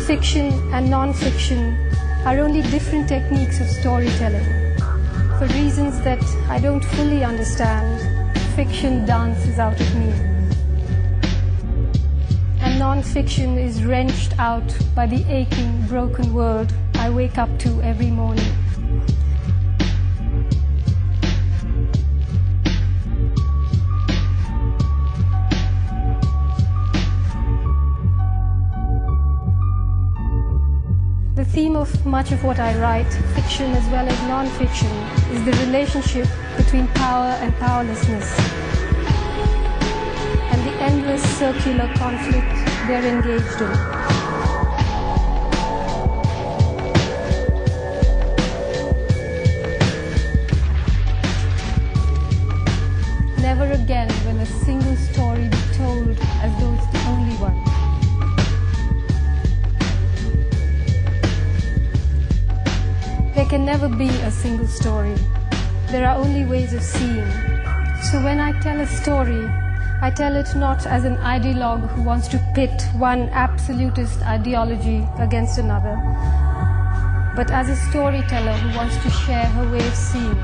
Fiction and non-fiction are only different techniques of storytelling. For reasons that I don't fully understand, fiction dances out of me. And non-fiction is wrenched out by the aching, broken world I wake up to every morning. The theme of much of what I write, fiction as well as non-fiction, is the relationship between power and powerlessness, and the endless circular conflict they're engaged in. Never again will a single story be told as though it's the only one. There can never be a single story. There are only ways of seeing. So when I tell a story, I tell it not as an ideologue who wants to pit one absolutist ideology against another, but as a storyteller who wants to share her way of seeing.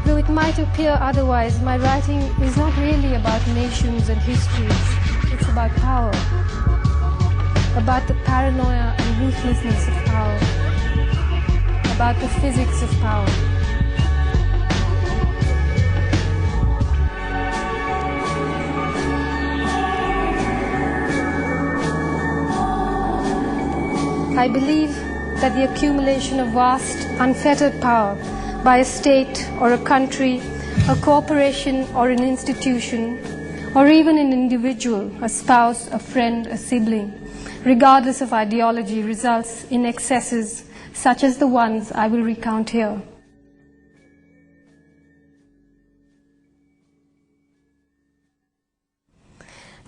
Though it might appear otherwise, my writing is not really about nations and histories. It's about power. about the paranoia and ruthlessness of power, about the physics of power. I believe that the accumulation of vast, unfettered power by a state or a country, a corporation or an institution, or even an individual, a spouse, a friend, a sibling, regardless of ideology, results in excesses such as the ones I will recount here.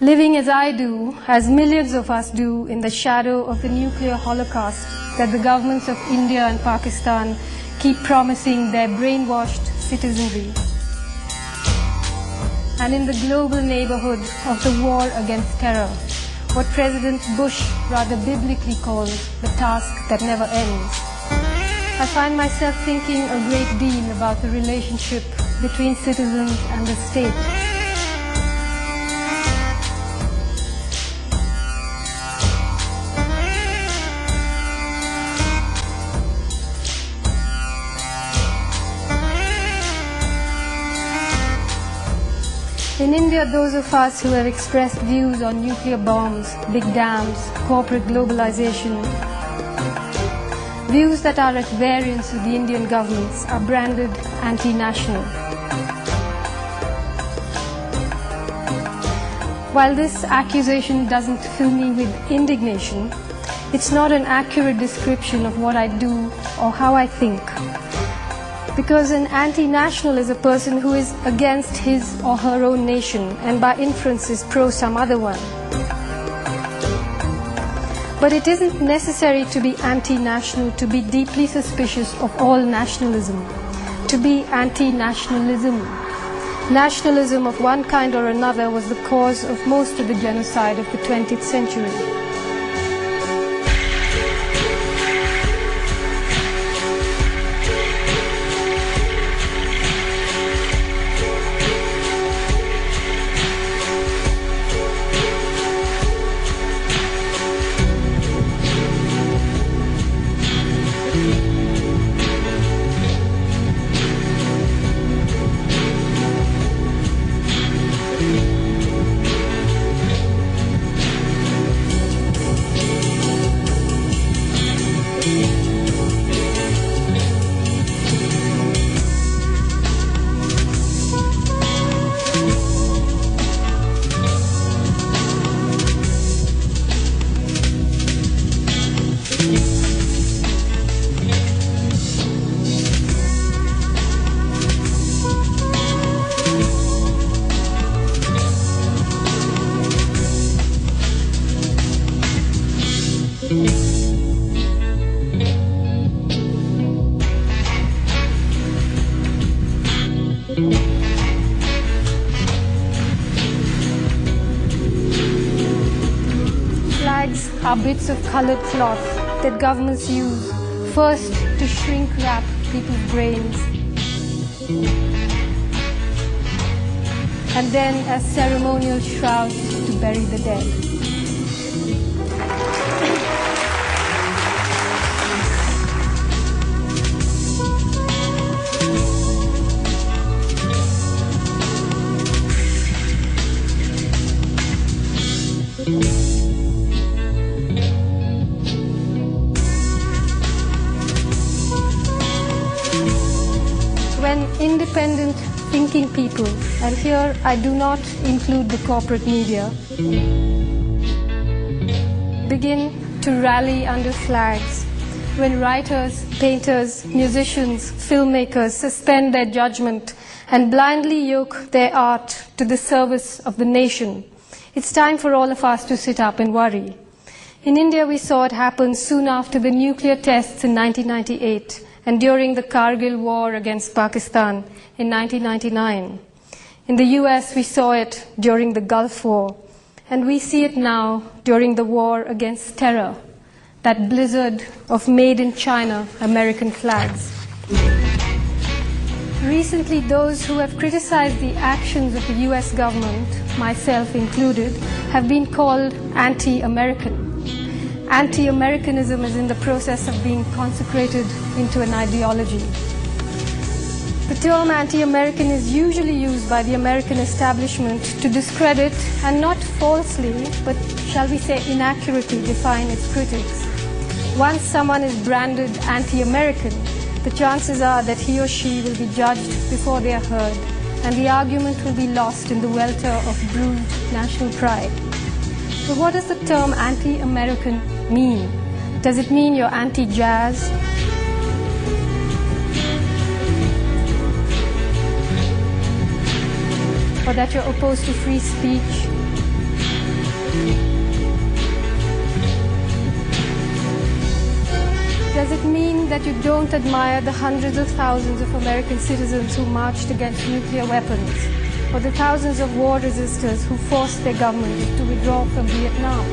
Living as I do, as millions of us do, in the shadow of the nuclear holocaust that the governments of India and Pakistan keep promising their brainwashed citizenry, and in the global neighborhood of the war against terror, what President Bush rather biblically calls the task that never ends, I find myself thinking a great deal about the relationship between citizens and the state. In India, those of us who have expressed views on nuclear bombs, big dams, corporate globalization, views that are at variance with the Indian governments, are branded anti-national. While this accusation doesn't fill me with indignation, it's not an accurate description of what I do or how I think. Because an anti-national is a person who is against his or her own nation and by inference is pro some other one. But it isn't necessary to be anti-national to be deeply suspicious of all nationalism, to be anti-nationalism. Nationalism of one kind or another was the cause of most of the genocide of the 20th century. Flags are bits of colored cloth that governments use first to shrink wrap people's brains and then as ceremonial shrouds to bury the dead. When independent thinking people, and here I do not include the corporate media, begin to rally under flags, when writers, painters, musicians, filmmakers suspend their judgment and blindly yoke their art to the service of the nation, it's time for all of us to sit up and worry. In India, we saw it happen soon after the nuclear tests in 1998 and during the Kargil war against Pakistan in 1999. In the US, we saw it during the Gulf War, and we see it now during the war against terror, that blizzard of made-in-China American flags. Recently, those who have criticized the actions of the US government, myself included, have been called anti-American. anti-Americanism is in the process of being consecrated into an ideology. The term anti-American is usually used by the American establishment to discredit and not falsely, but shall we say inaccurately define its critics. Once someone is branded anti-American, the chances are that he or she will be judged before they are heard, and the argument will be lost in the welter of bruised national pride. But what does the term anti-American mean? Does it mean you're anti-jazz? Or that you're opposed to free speech? Does it mean that you don't admire the hundreds of thousands of American citizens who marched against nuclear weapons, or the thousands of war resistors who forced their government to withdraw from Vietnam?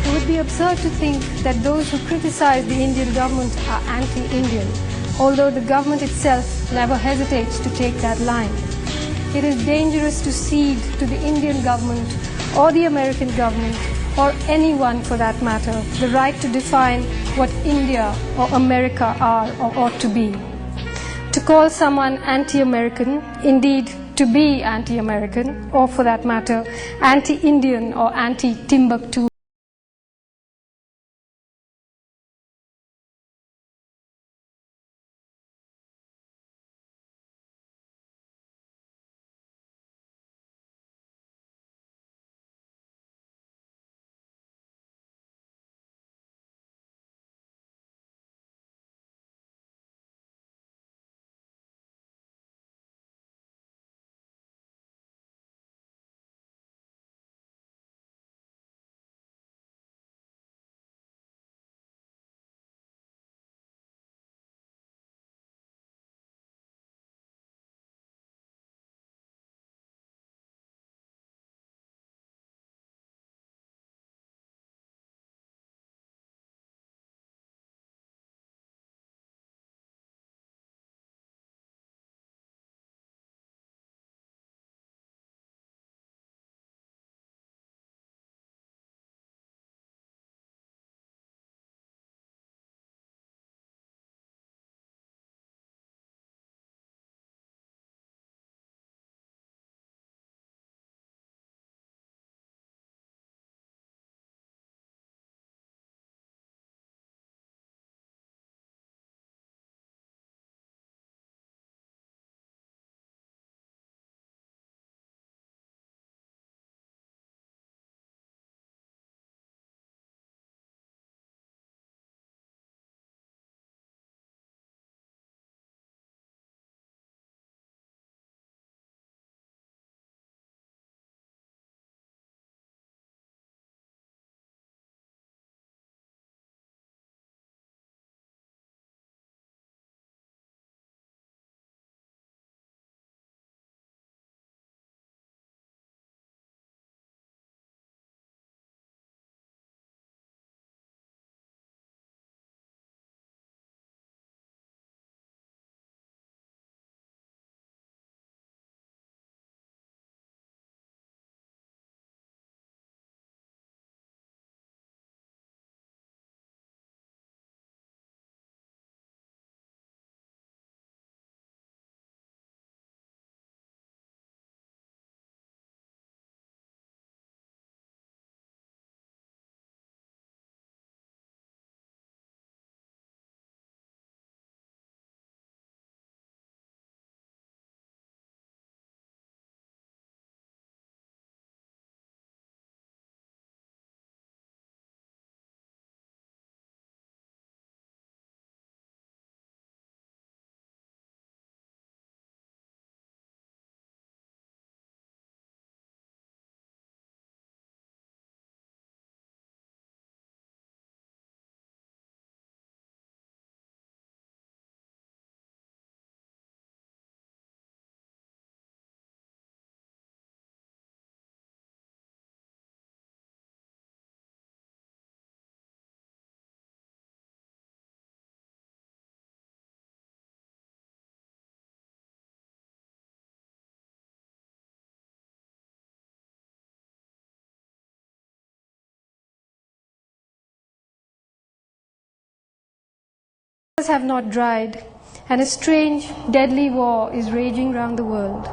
It would be absurd to think that those who criticize the Indian government are anti-Indian, although the government itself never hesitates to take that line. It is dangerous to cede to the Indian government or the American government, or anyone for that matter, the right to define what India or America are or ought to be. To call someone anti-American, indeed to be anti-American, or for that matter, anti-Indian or anti-Timbuktu, have not dried, and a strange, deadly war is raging around the world.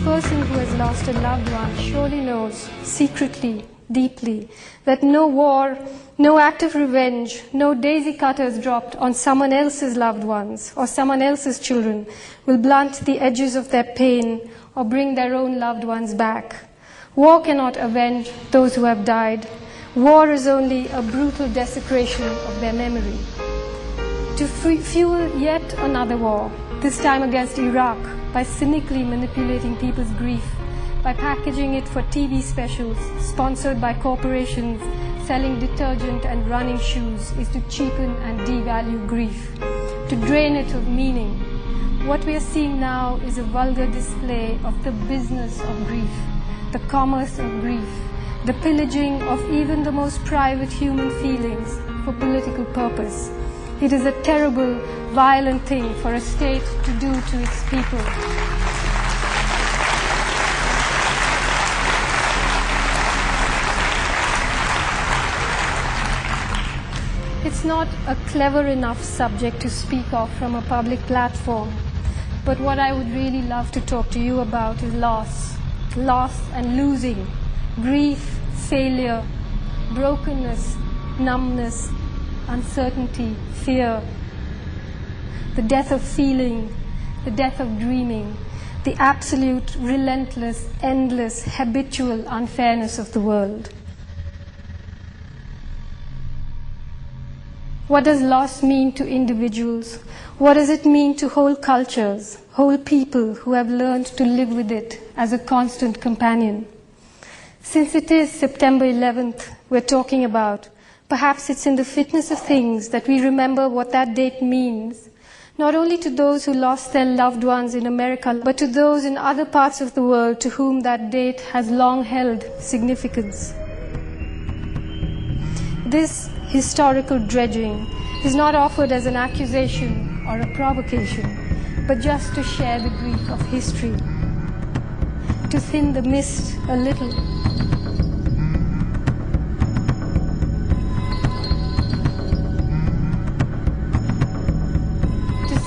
Person who has lost a loved one surely knows, secretly, deeply, that no war, no act of revenge, no daisy cutters dropped on someone else's loved ones or someone else's children will blunt the edges of their pain or bring their own loved ones back. War cannot avenge those who have died. War is only a brutal desecration of their memory. To fuel yet another war, this time against Iraq, by cynically manipulating people's grief, by packaging it for TV specials sponsored by corporations selling detergent and running shoes, is to cheapen and devalue grief, to drain it of meaning. What we are seeing now is a vulgar display of the business of grief, the commerce of grief, the pillaging of even the most private human feelings for political purpose. It is a terrible, violent thing for a state to do to its people. It's not a clever enough subject to speak of from a public platform, but what I would really love to talk to you about is loss. Loss and losing, grief, failure, brokenness, numbness, uncertainty, fear, the death of feeling, the death of dreaming, the absolute, relentless, endless, habitual unfairness of the world. What does loss mean to individuals? What does it mean to whole cultures, whole people who have learned to live with it as a constant companion? Since it is September 11th we're talking about, perhaps it's in the fitness of things that we remember what that date means, not only to those who lost their loved ones in America, but to those in other parts of the world to whom that date has long held significance. This historical dredging is not offered as an accusation or a provocation, but just to share the grief of history, to thin the mist a little.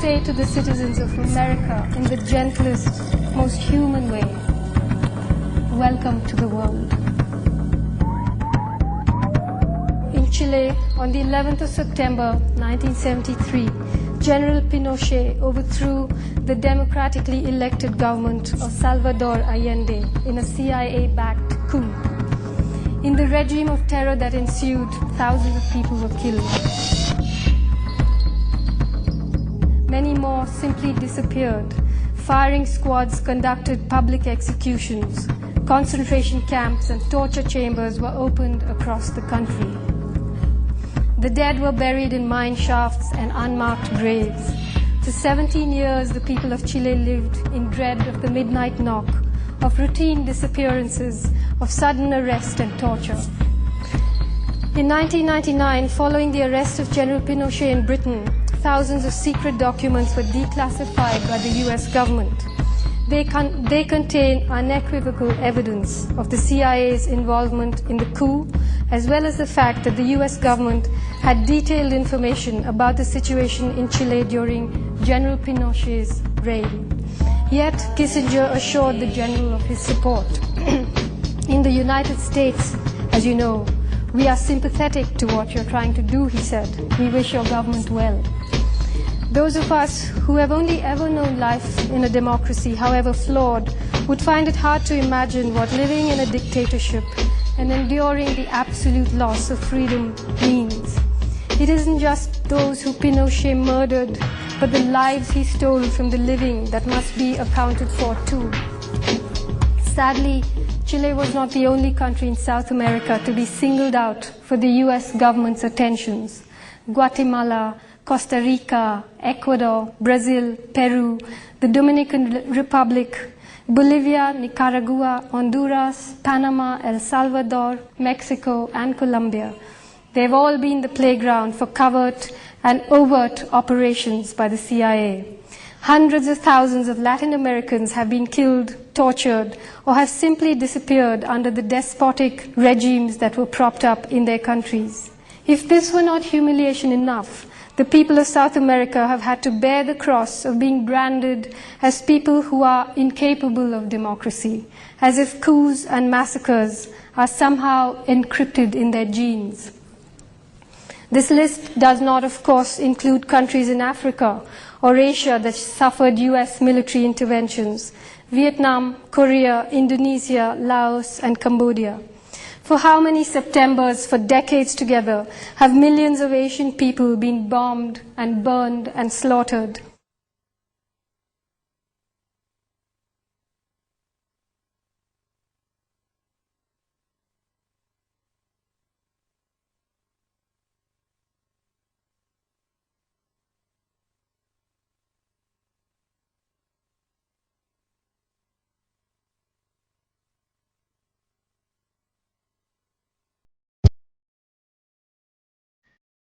Say to the citizens of America in the gentlest, most human way, welcome to the world. In Chile, on the 11th of September 1973, General Pinochet overthrew the democratically elected government of Salvador Allende in a CIA-backed coup. In the regime of terror that ensued, thousands of people were killed. Many more simply disappeared. Firing squads conducted public executions. Concentration camps and torture chambers were opened across the country. The dead were buried in mine shafts and unmarked graves. For 17 years, the people of Chile lived in dread of the midnight knock, of routine disappearances, of sudden arrest and torture. In 1999, following the arrest of General Pinochet in Britain, thousands of secret documents were declassified by the US government. They contain unequivocal evidence of the CIA's involvement in the coup, as well as the fact that the US government had detailed information about the situation in Chile during General Pinochet's reign. Yet, Kissinger assured the general of his support. In the United States, as you know, we are sympathetic to what you're trying to do, he said. We wish your government well. Those of us who have only ever known life in a democracy, however flawed, would find it hard to imagine what living in a dictatorship and enduring the absolute loss of freedom means. It isn't just those who Pinochet murdered, but the lives he stole from the living that must be accounted for too. Sadly, Chile was not the only country in South America to be singled out for the US government's attentions. Guatemala, Costa Rica, Ecuador, Brazil, Peru, the Dominican Republic, Bolivia, Nicaragua, Honduras, Panama, El Salvador, Mexico, and Colombia. They've all been the playground for covert and overt operations by the CIA. Hundreds of thousands of Latin Americans have been killed, tortured, or have simply disappeared under the despotic regimes that were propped up in their countries. If this were not humiliation enough, the people of South America have had to bear the cross of being branded as people who are incapable of democracy, as if coups and massacres are somehow encrypted in their genes. This list does not, of course, include countries in Africa or Asia that suffered US military interventions: Vietnam, Korea, Indonesia, Laos, and Cambodia. For how many Septembers, for decades together, have millions of Asian people been bombed and burned and slaughtered?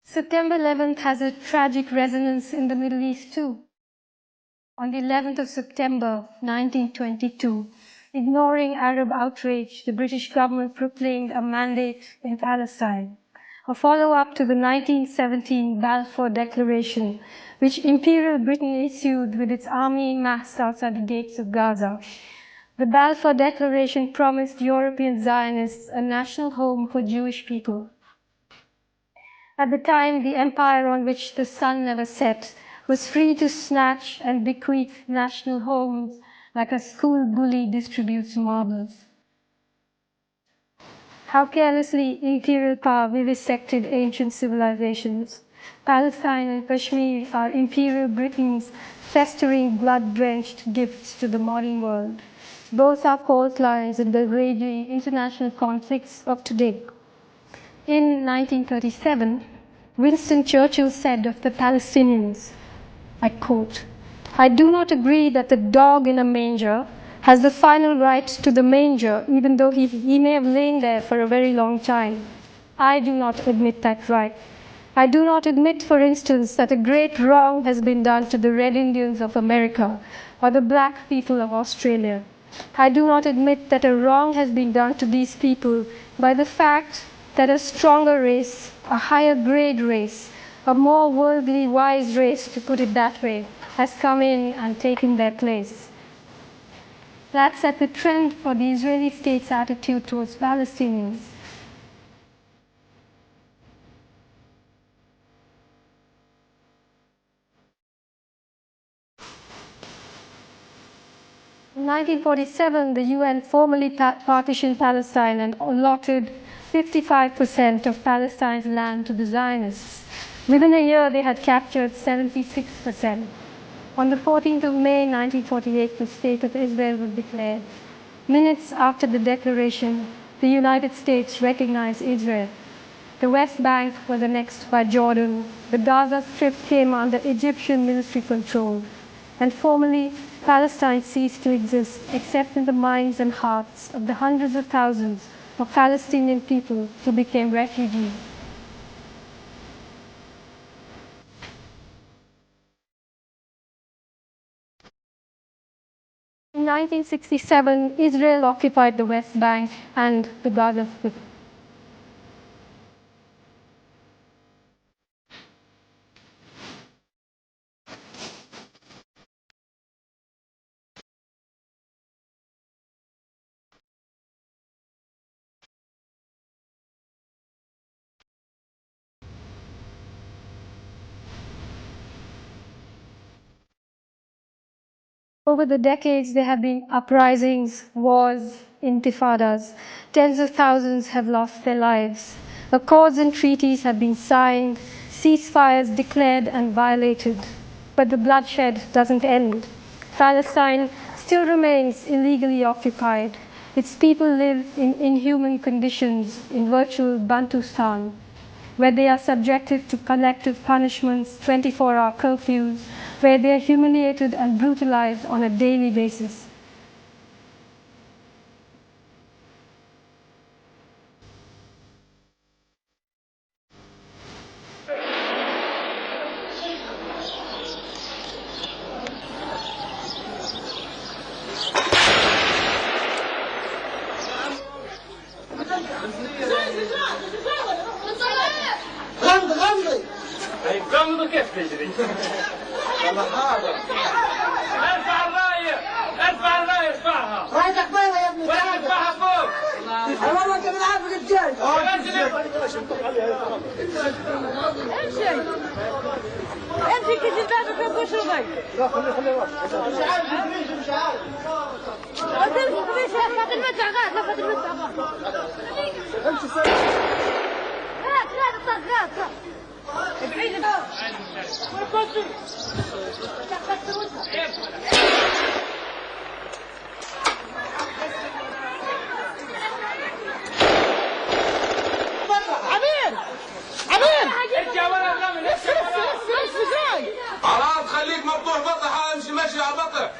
September 11th has a tragic resonance in the Middle East too. On the 11th of September 1922, ignoring Arab outrage, the British government proclaimed a mandate in Palestine, a follow-up to the 1917 Balfour Declaration, which Imperial Britain issued with its army massed outside the gates of Gaza. The Balfour Declaration promised European Zionists a national home for Jewish people. At the time, the empire on which the sun never set was free to snatch and bequeath national homes like a school bully distributes marbles. How carelessly imperial power vivisected ancient civilizations. Palestine and Kashmir are Imperial Britain's festering, blood-drenched gifts to the modern world. Both are fault lines in the raging international conflicts of today. In 1937, Winston Churchill said of the Palestinians, I quote, "I do not agree that the dog in a manger has the final right to the manger, even though he may have lain there for a very long time. I do not admit that right. I do not admit, for instance, that a great wrong has been done to the Red Indians of America or the black people of Australia. I do not admit that a wrong has been done to these people by the fact that a stronger race, a higher grade race, a more worldly wise race, to put it that way, has come in and taken their place." That set the trend for the Israeli state's attitude towards Palestinians. In 1947, the UN formally partitioned Palestine and allotted 55% of Palestine's land to the Zionists. Within a year, they had captured 76%. On the 14th of May 1948, the State of Israel was declared. Minutes after the declaration, the United States recognized Israel. The West Bank was annexed by Jordan. The Gaza Strip came under Egyptian military control. And formally, Palestine ceased to exist, except in the minds and hearts of the hundreds of thousands of Palestinian people who became refugees. In 1967, Israel occupied the West Bank and the Gaza Strip. Over the decades, there have been uprisings, wars, intifadas. Tens of thousands have lost their lives. Accords and treaties have been signed, ceasefires declared and violated. But the bloodshed doesn't end. Palestine still remains illegally occupied. Its people live in inhuman conditions in virtual Bantustan, where they are subjected to collective punishments, 24-hour curfews, where they are humiliated and brutalized on a daily basis. غمض كيف تجري؟ ارفع الراية، ارفع الراية، ارفعها. رايتك بيضة يا ابني. وين ارفعها فوق؟ والله انت بنعرف الرجال. امشي امشي كي جلبابك ابو شربي. لا خليه مش عارف مش عارف. قلت لك مش هاخذ المدفع غاد، لا خذ المدفع غاد. امشي سلام. غاد غاد بعيد. عرض خليك مفتوح بطح امشي ماشي على بطح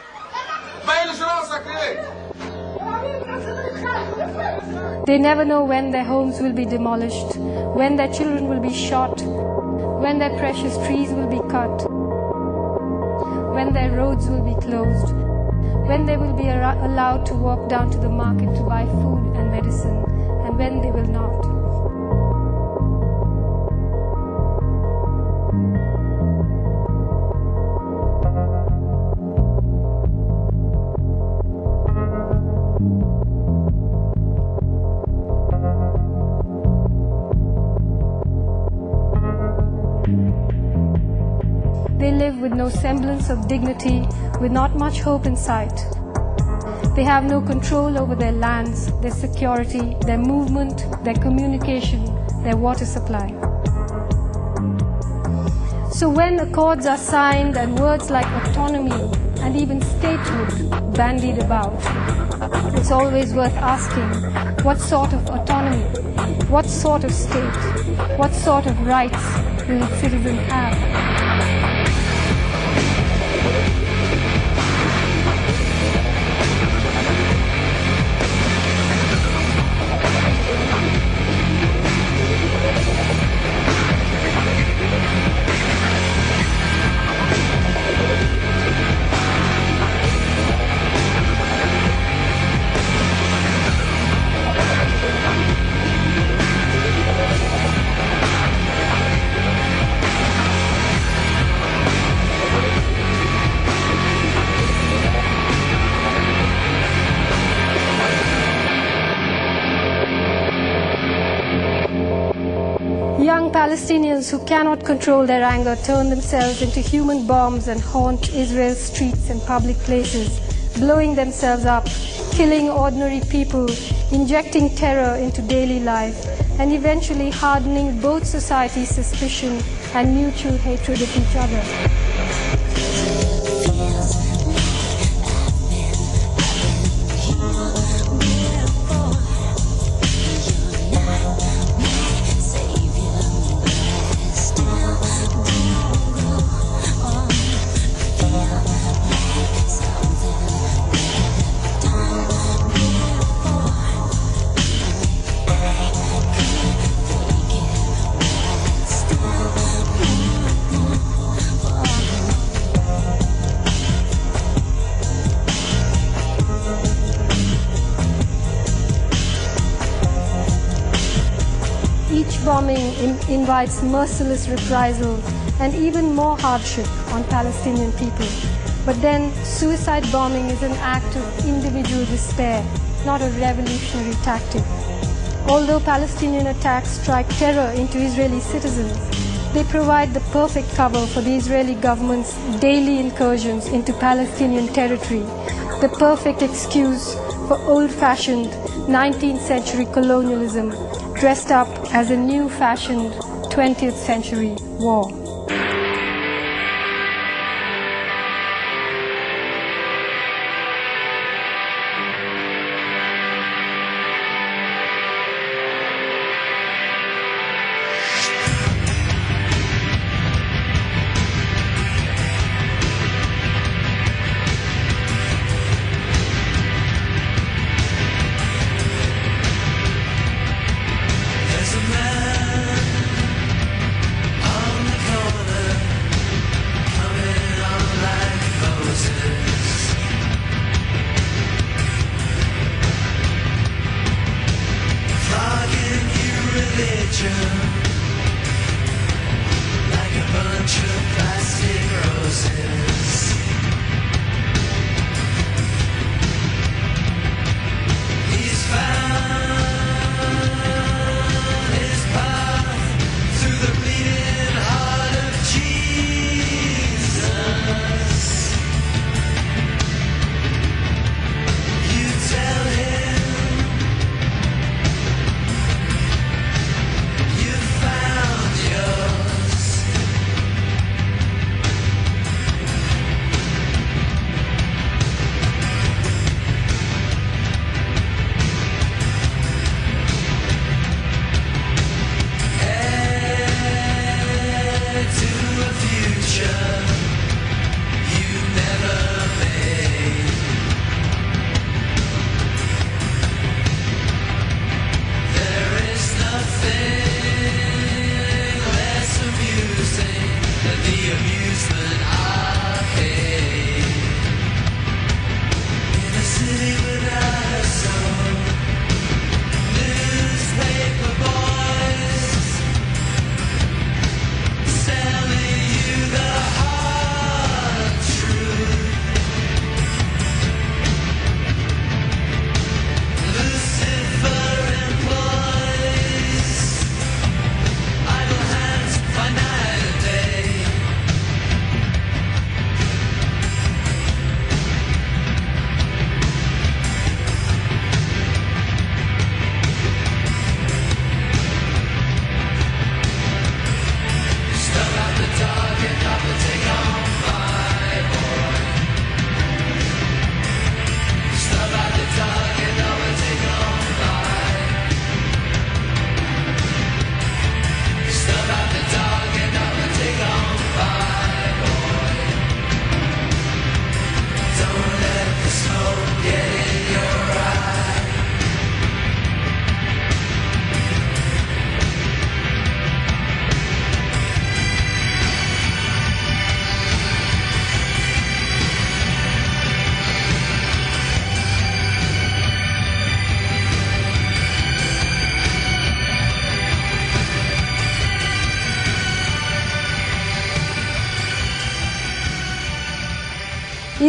بينش راسك ليه. They never know when their homes will be demolished, when their children will be shot, when their precious trees will be cut, when their roads will be closed, when they will be allowed to walk down to the market to buy food and medicine, and when they will not. They live with no semblance of dignity, with not much hope in sight. They have no control over their lands, their security, their movement, their communication, their water supply. So when accords are signed and words like autonomy and even statehood bandied about, it's always worth asking, what sort of autonomy, what sort of state, what sort of rights will its citizens have? Young Palestinians who cannot control their anger turn themselves into human bombs and haunt Israel's streets and public places, blowing themselves up, killing ordinary people, injecting terror into daily life, and eventually hardening both society's suspicion and mutual hatred of each other. Each bombing invites merciless reprisal and even more hardship on Palestinian people. But then suicide bombing is an act of individual despair, not a revolutionary tactic. Although Palestinian attacks strike terror into Israeli citizens, They provide the perfect cover for the Israeli government's daily incursions into Palestinian territory, the perfect excuse for old-fashioned 19th century colonialism dressed up as a new-fashioned 20th century war.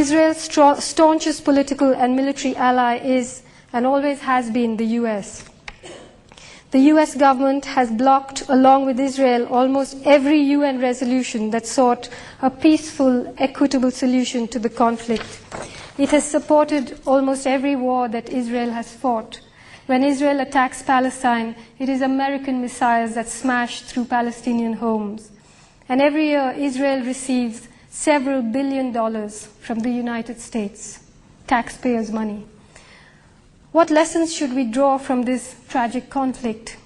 Israel's staunchest political and military ally is and always has been the US. The US government has blocked, along with Israel, almost every UN resolution that sought a peaceful, equitable solution to the conflict. It has supported almost every war that Israel has fought. When Israel attacks Palestine, it is American missiles that smash through Palestinian homes. And every year, Israel receives several $1 billion from the United States, taxpayers' money. What lessons should we draw from this tragic conflict?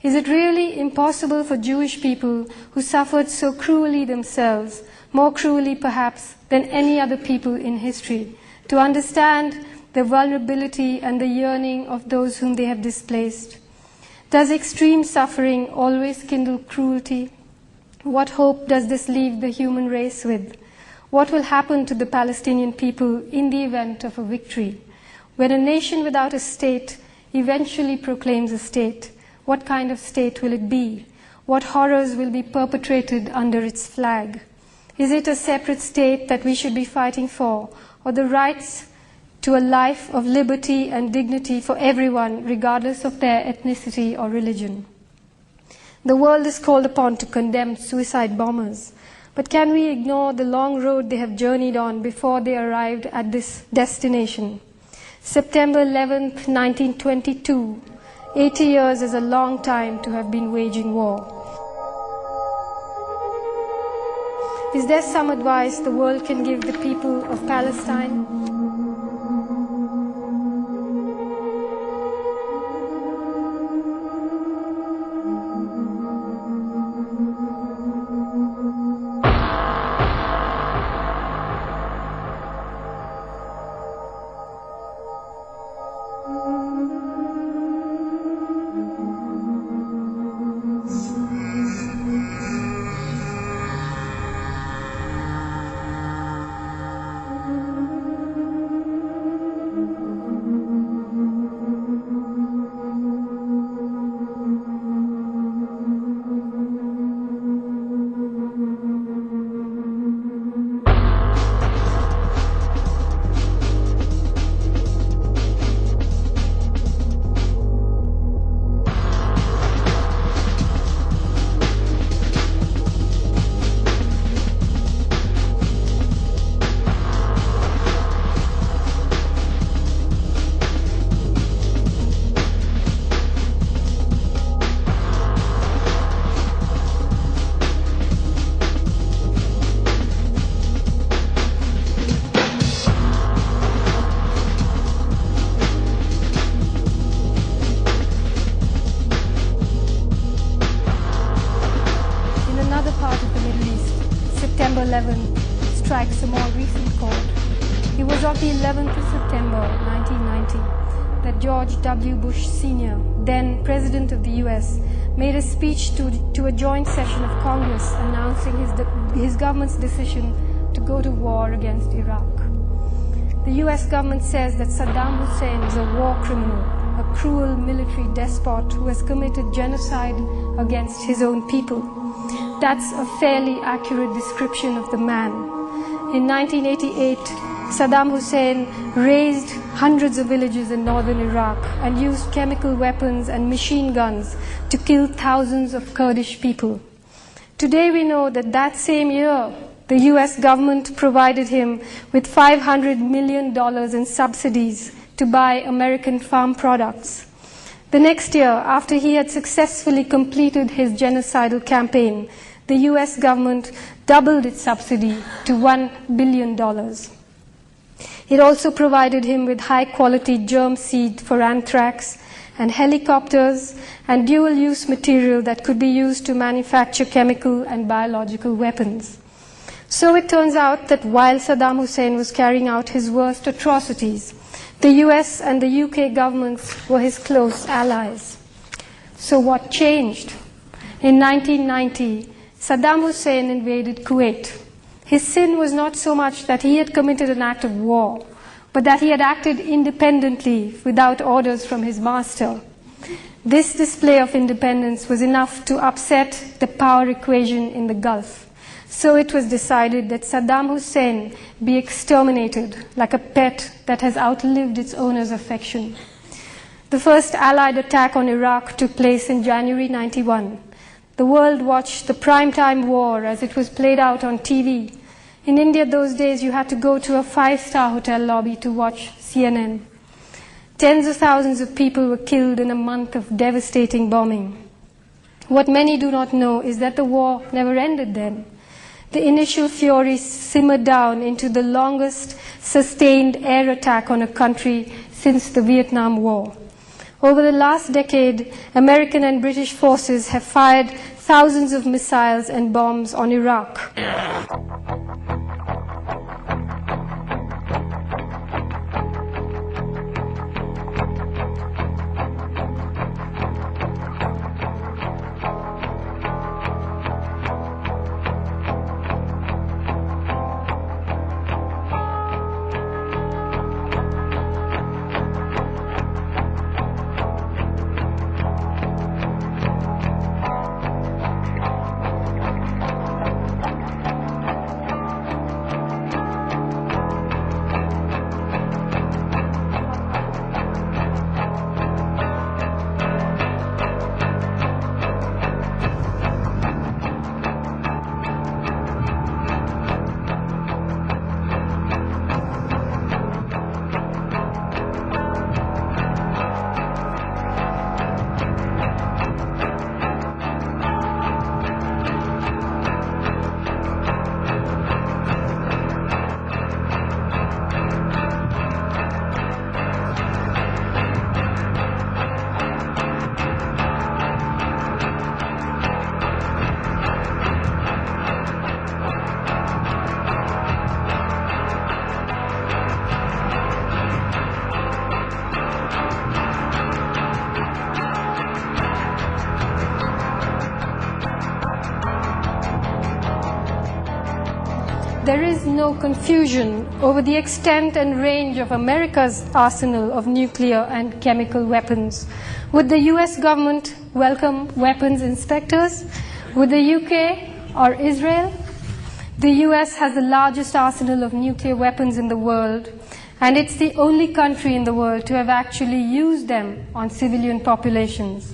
Is it really impossible for Jewish people who suffered so cruelly themselves, more cruelly perhaps than any other people in history, to understand the vulnerability and the yearning of those whom they have displaced? Does extreme suffering always kindle cruelty? What hope does this leave the human race with? What will happen to the Palestinian people in the event of a victory? When a nation without a state eventually proclaims a state, what kind of state will it be? What horrors will be perpetrated under its flag? Is it a separate state that we should be fighting for, or the rights to a life of liberty and dignity for everyone, regardless of their ethnicity or religion? The world is called upon to condemn suicide bombers. But can we ignore the long road they have journeyed on before they arrived at this destination? September 11th, 1922, 80 years is a long time to have been waging war. Is there some advice the world can give the people of Palestine? September 11 strikes a more recent chord. It was on the 11th of September 1990 that George W. Bush Sr., then President of the US, made a speech to a joint session of Congress announcing his government's decision to go to war against Iraq. The US government says that Saddam Hussein is a war criminal, a cruel military despot who has committed genocide against his own people. That's a fairly accurate description of the man. In 1988, Saddam Hussein razed hundreds of villages in northern Iraq and used chemical weapons and machine guns to kill thousands of Kurdish people. Today we know that that same year, the US government provided him with $500 million in subsidies to buy American farm products. The next year, after he had successfully completed his genocidal campaign, the US government doubled its subsidy to $1 billion. It also provided him with high-quality germ seed for anthrax and helicopters and dual-use material that could be used to manufacture chemical and biological weapons. So it turns out that while Saddam Hussein was carrying out his worst atrocities, the US and the UK governments were his close allies. So what changed? In 1990, Saddam Hussein invaded Kuwait. His sin was not so much that he had committed an act of war, but that he had acted independently without orders from his master. This display of independence was enough to upset the power equation in the Gulf. So it was decided that Saddam Hussein be exterminated like a pet that has outlived its owner's affection. The first Allied attack on Iraq took place in January 1991. The world watched the primetime war as it was played out on TV. In India those days, you had to go to a five-star hotel lobby to watch CNN. Tens of thousands of people were killed in a month of devastating bombing. What many do not know is that the war never ended then. The initial fury simmered down into the longest sustained air attack on a country since the Vietnam War. Over the last decade, American and British forces have fired thousands of missiles and bombs on Iraq. there is no confusion over the extent and range of America's arsenal of nuclear and chemical weapons. Would the US government welcome weapons inspectors? Would the UK or Israel? The US has the largest arsenal of nuclear weapons in the world, and it's the only country in the world to have actually used them on civilian populations.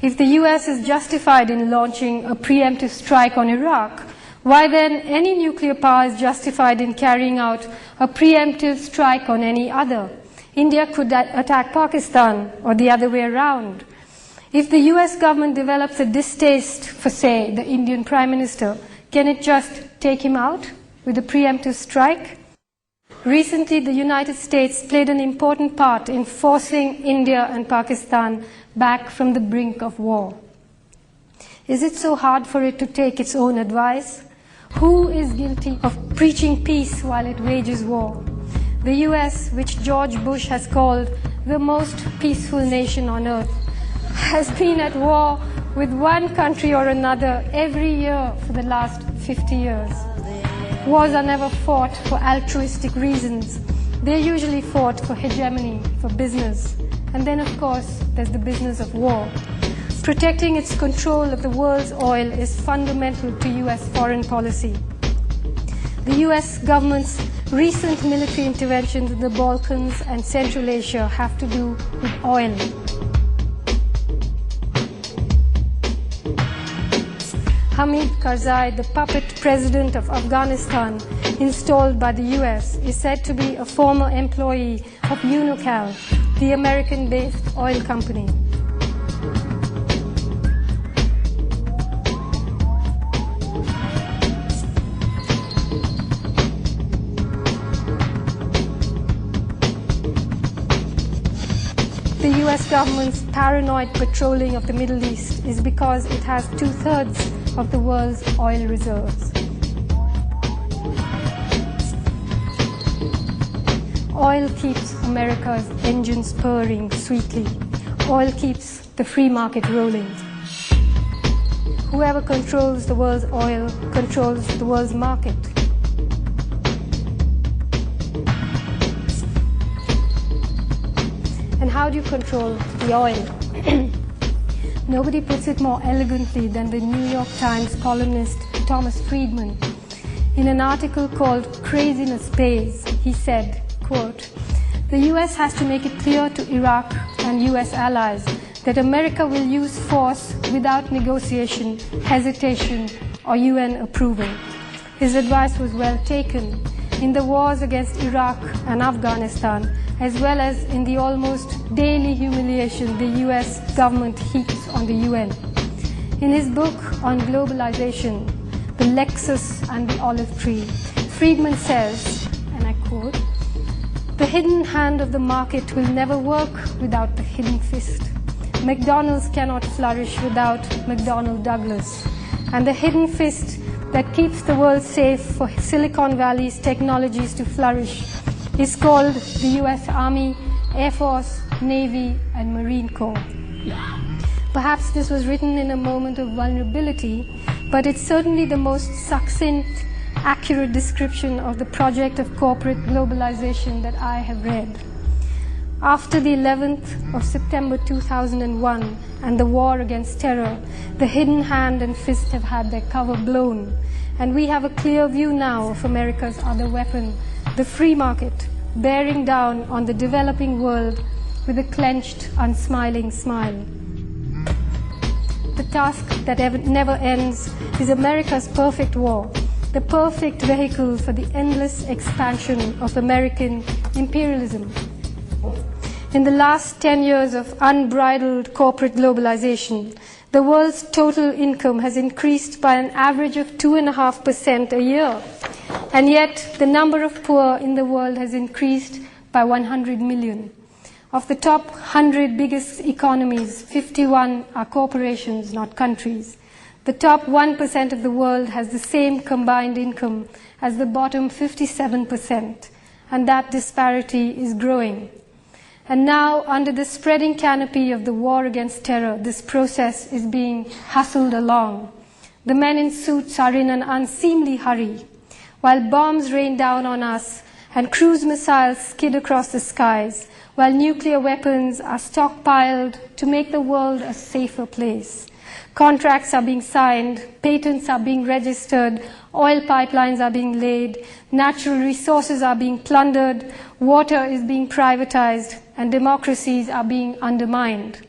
If the US is justified in launching a preemptive strike on Iraq, why then any nuclear power is justified in carrying out a preemptive strike on any other? India could attack Pakistan, or the other way around. If the US government develops a distaste for, say, the Indian Prime Minister, can it just take him out with a preemptive strike? Recently, the United States played an important part in forcing India and Pakistan back from the brink of war. Is it so hard for it to take its own advice? Who is guilty of preaching peace while it wages war? The US, which George Bush has called the most peaceful nation on earth, has been at war with one country or another every year for the last 50 years. Wars are never fought for altruistic reasons. They're usually fought for hegemony, for business. And then, of course, there's the business of war. Protecting its control of the world's oil is fundamental to US foreign policy. The US government's recent military interventions in the Balkans and Central Asia have to do with oil. Hamid Karzai, the puppet president of Afghanistan, installed by the US, is said to be a former employee of Unocal, the American-based oil company. The US government's paranoid patrolling of the Middle East is because it has 2/3 of the world's oil reserves. Oil keeps America's engines purring sweetly. Oil keeps the free market rolling. Whoever controls the world's oil controls the world's market. And how do you control the oil? Nobody puts it more elegantly than the New York Times columnist Thomas Friedman. In an article called Craziness Pays, he said, quote, "The US has to make it clear to Iraq and US allies that America will use force without negotiation, hesitation, or UN approval." His advice was well taken. In the wars against Iraq and Afghanistan, as well as in the almost daily humiliation the US government heaps on the UN. In his book on globalization, The Lexus and the Olive Tree, Friedman says, and I quote, "The hidden hand of the market will never work without the hidden fist. McDonald's cannot flourish without McDonnell Douglas. And the hidden fist that keeps the world safe for Silicon Valley's technologies to flourish is called the US Army, Air Force, Navy, and Marine Corps." Perhaps this was written in a moment of vulnerability, but it's certainly the most succinct, accurate description of the project of corporate globalization that I have read. After the 11th of September 2001 and the war against terror, the hidden hand and fist have had their cover blown, and we have a clear view now of America's other weapon, the free market, bearing down on the developing world with a clenched, unsmiling smile. The task that never ends is America's perfect war, the perfect vehicle for the endless expansion of American imperialism. In the last 10 years of unbridled corporate globalization, the world's total income has increased by an average of 2.5% a year. And yet, the number of poor in the world has increased by 100 million. Of the top 100 biggest economies, 51 are corporations, not countries. The top 1% of the world has the same combined income as the bottom 57%, and that disparity is growing. And now, under the spreading canopy of the war against terror, this process is being hustled along. The men in suits are in an unseemly hurry. while bombs rain down on us and cruise missiles skid across the skies, while nuclear weapons are stockpiled to make the world a safer place. Contracts are being signed, patents are being registered, oil pipelines are being laid, natural resources are being plundered, water is being privatized, and democracies are being undermined.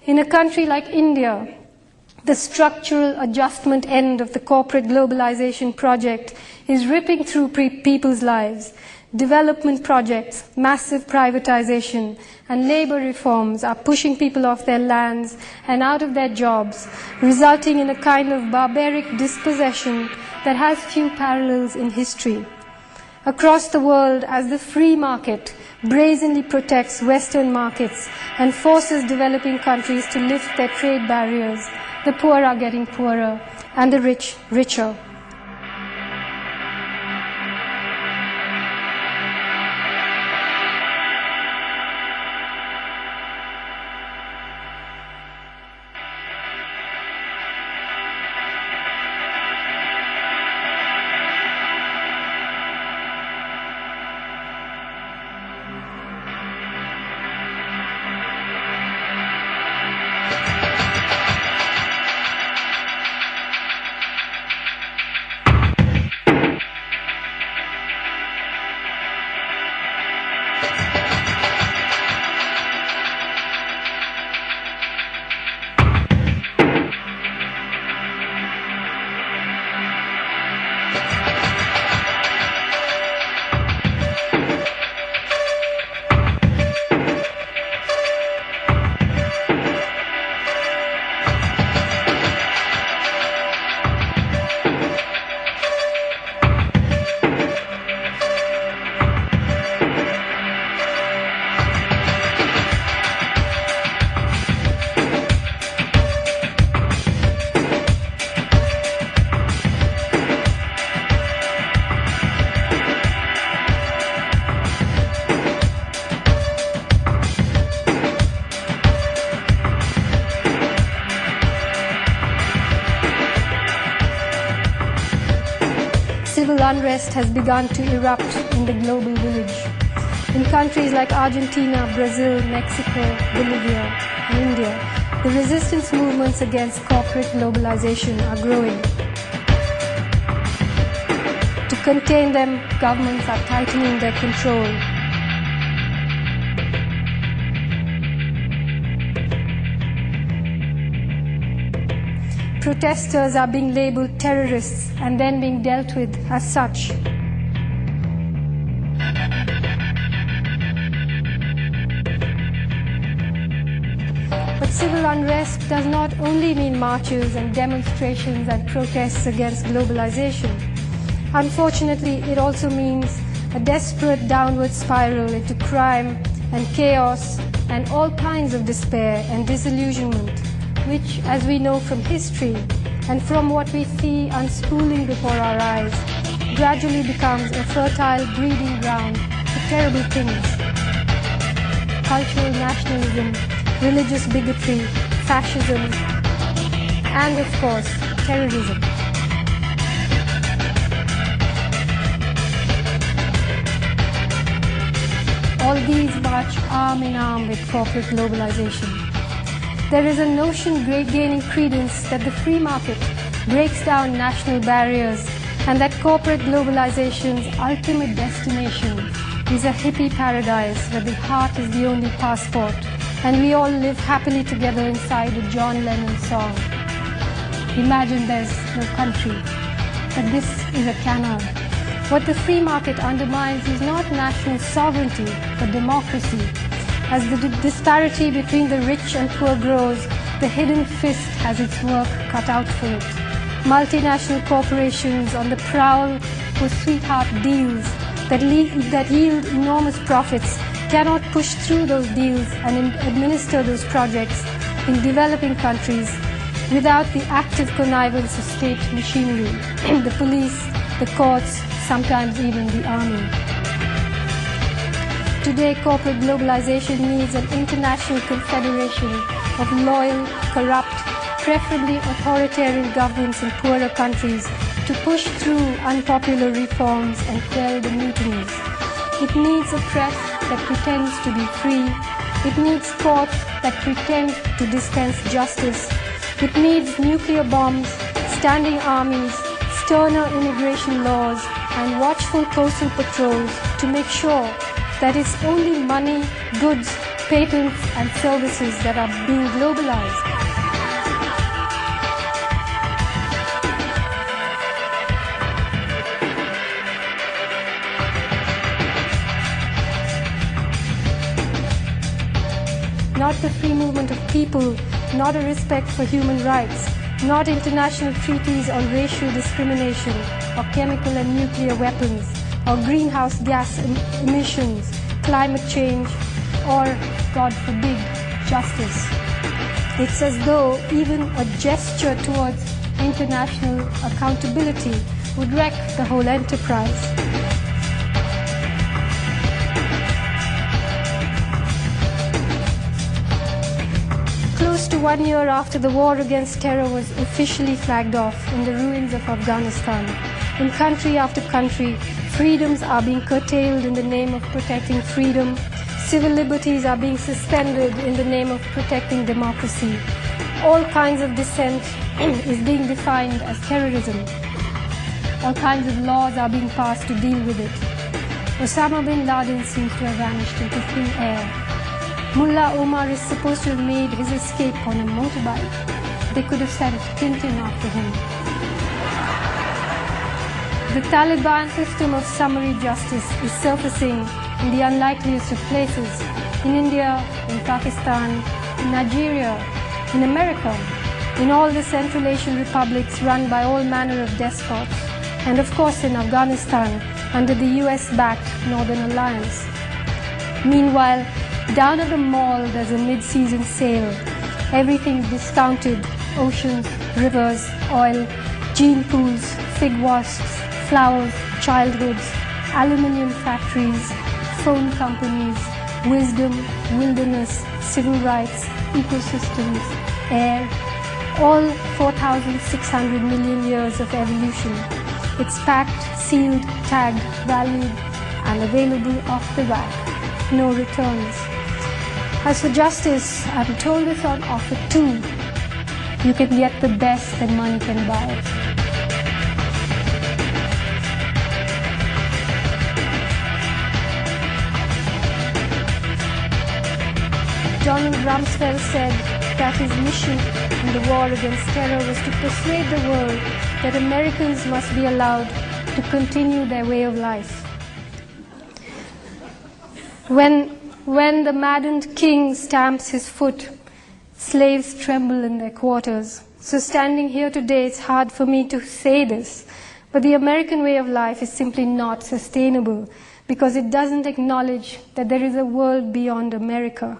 In a country like India, the structural adjustment end of the corporate globalization project is ripping through people's lives. Development projects, massive privatization, and labor reforms are pushing people off their lands and out of their jobs, resulting in a kind of barbaric dispossession that has few parallels in history. Across the world, as the free market brazenly protects Western markets and forces developing countries to lift their trade barriers, the poor are getting poorer and the rich richer. Civil unrest has begun to erupt in the global village. In countries like Argentina, Brazil, Mexico, Bolivia, and India, the resistance movements against corporate globalization are growing. To contain them, governments are tightening their control. Protesters are being labeled terrorists and then being dealt with as such. But civil unrest does not only mean marches and demonstrations and protests against globalization. Unfortunately, it also means a desperate downward spiral into crime and chaos and all kinds of despair and disillusionment, which, as we know from history and from what we see unspooling before our eyes, gradually becomes a fertile breeding ground for terrible things. Cultural nationalism, religious bigotry, fascism, and of course, terrorism. All these march arm in arm with corporate globalization. There is a notion gaining credence that the free market breaks down national barriers and that corporate globalization's ultimate destination is a hippie paradise where the heart is the only passport and we all live happily together inside a John Lennon song. Imagine there's no country, but this is a canard. What the free market undermines is not national sovereignty, but democracy. As the disparity between the rich and poor grows, the hidden fist has its work cut out for it. Multinational corporations on the prowl for sweetheart deals that yield enormous profits cannot push through those deals and administer those projects in developing countries without the active connivance of state machinery, the police, the courts, sometimes even the army. Today, corporate globalization needs an international confederation of loyal, corrupt, preferably authoritarian governments in poorer countries to push through unpopular reforms and quell the mutinies. It needs a press that pretends to be free. It needs courts that pretend to dispense justice. It needs nuclear bombs, standing armies, sterner immigration laws, and watchful coastal patrols to make sure that it's only money, goods, patents, and services that are being globalized. Not the free movement of people, not a respect for human rights, not international treaties on racial discrimination or chemical and nuclear weapons or greenhouse gas emissions, climate change, or, God forbid, justice. It's as though even a gesture towards international accountability would wreck the whole enterprise. Close to 1 year after the war against terror was officially flagged off in the ruins of Afghanistan, in country after country, freedoms are being curtailed in the name of protecting freedom. Civil liberties are being suspended in the name of protecting democracy. All kinds of dissent is being defined as terrorism. All kinds of laws are being passed to deal with it. Osama bin Laden seems to have vanished into thin air. Mullah Omar is supposed to have made his escape on a motorbike. They could have sent Clinton after him. The Taliban system of summary justice is surfacing in the unlikeliest of places, in India, in Pakistan, in Nigeria, in America, in all the Central Asian republics run by all manner of despots, and of course in Afghanistan under the US-backed Northern Alliance. Meanwhile, down at the mall there's a mid-season sale. Everything's discounted: oceans, rivers, oil, gene pools, fig wasps, flowers, childhoods, aluminium factories, phone companies, wisdom, wilderness, civil rights, ecosystems, air, all 4,600 million years of evolution. It's packed, sealed, tagged, valued, and available off the rack. No returns. As for justice, I'm told it's on offer too. You can get the best that money can buy. Donald Rumsfeld said that his mission in the war against terror was to persuade the world that Americans must be allowed to continue their way of life. When the maddened king stamps his foot, slaves tremble in their quarters. So standing here today, it's hard for me to say this, but the American way of life is simply not sustainable because it doesn't acknowledge that there is a world beyond America.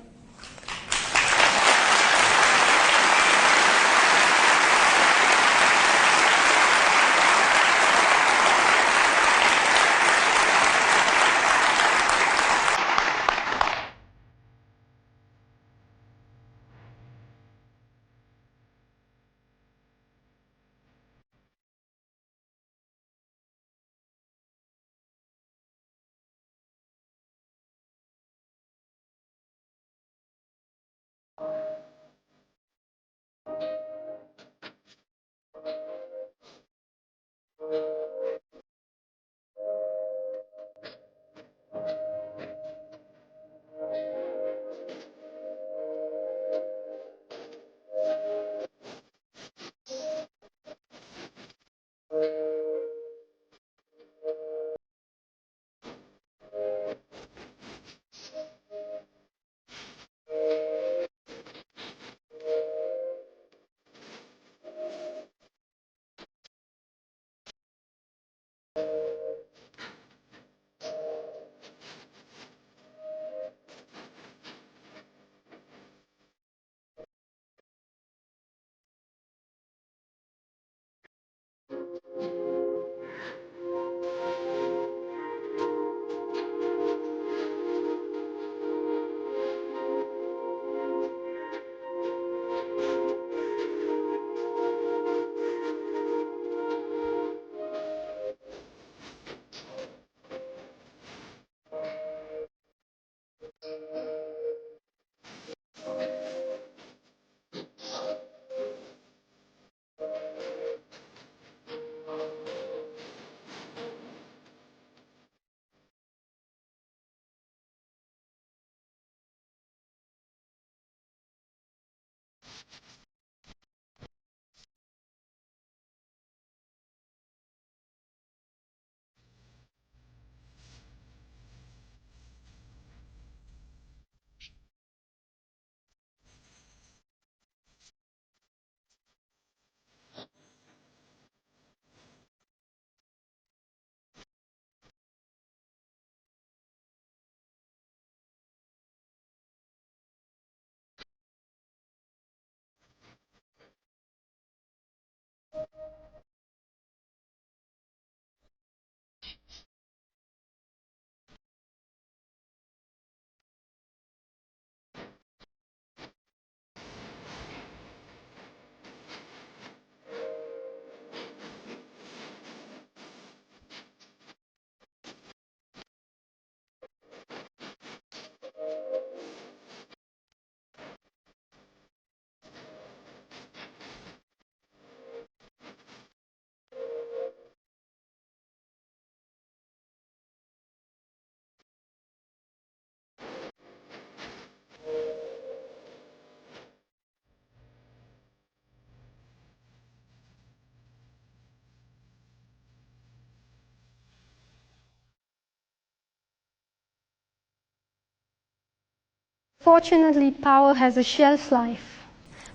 Fortunately, power has a shelf life.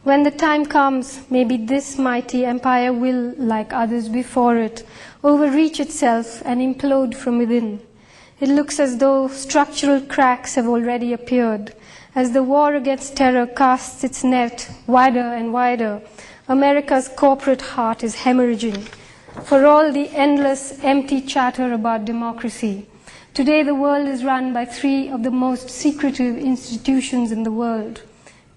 When the time comes, maybe this mighty empire will, like others before it, overreach itself and implode from within. It looks as though structural cracks have already appeared. As the war against terror casts its net wider and wider, America's corporate heart is hemorrhaging. For all the endless, empty chatter about democracy, today the world is run by three of the most secretive institutions in the world: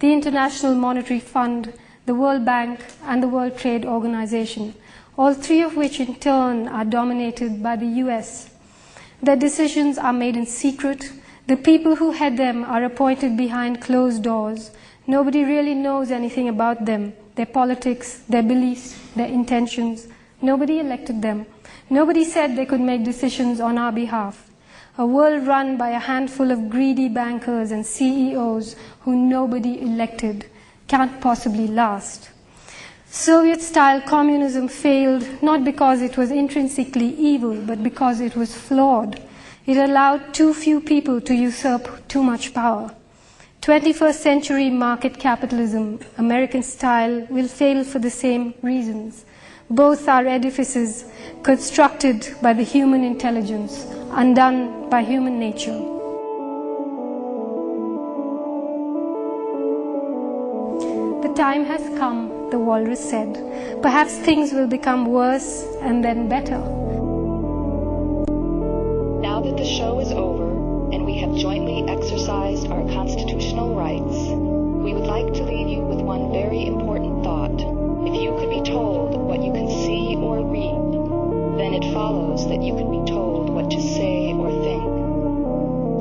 the International Monetary Fund, the World Bank, and the World Trade Organization, all three of which in turn are dominated by the US. Their decisions are made in secret. The people who head them are appointed behind closed doors. Nobody really knows anything about them, their politics, their beliefs, their intentions. Nobody elected them. Nobody said they could make decisions on our behalf. A world run by a handful of greedy bankers and CEOs who nobody elected can't possibly last. Soviet-style communism failed not because it was intrinsically evil, but because it was flawed. It allowed too few people to usurp too much power. 21st century market capitalism, American style, will fail for the same reasons. Both are edifices constructed by the human intelligence, undone by human nature. The time has come, the walrus said. Perhaps things will become worse and then better. Now that the show is over and we have jointly exercised our constitutional rights, we would like to leave you with one very important thought. If you could be told what you can see or read, then it follows that you can be told what to say or think.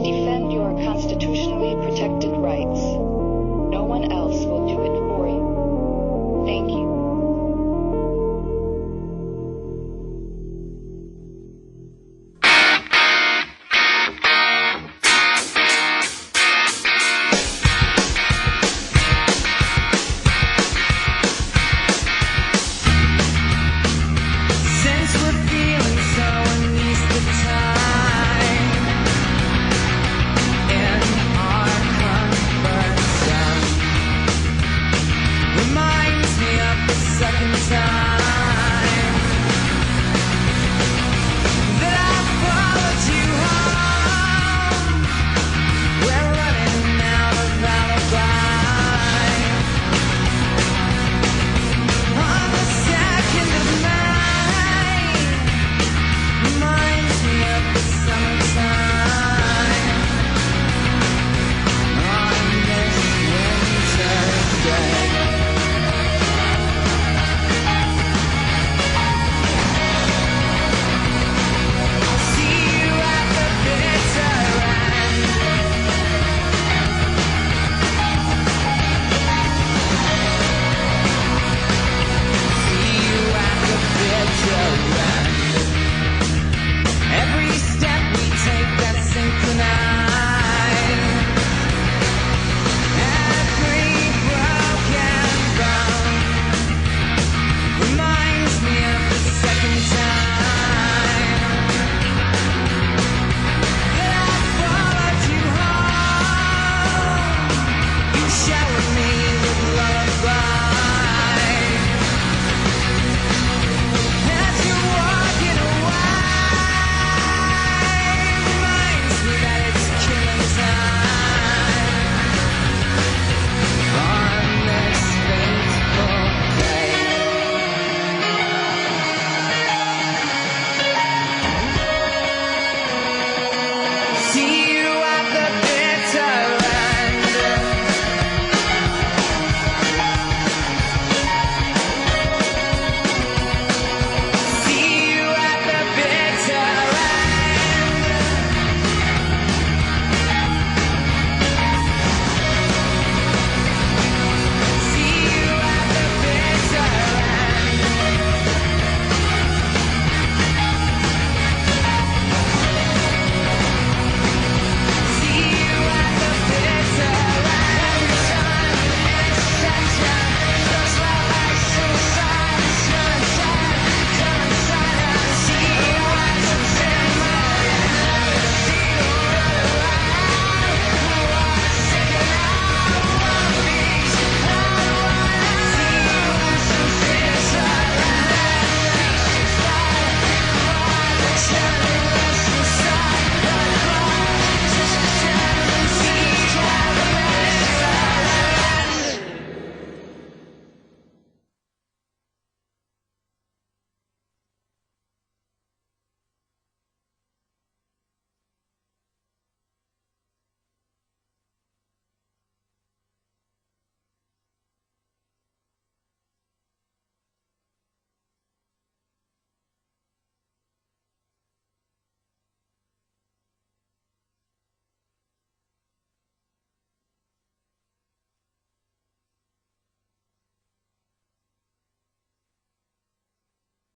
Defend your constitutionally protected rights. No one else will do it for you. Thank you. Shower me with lullaby.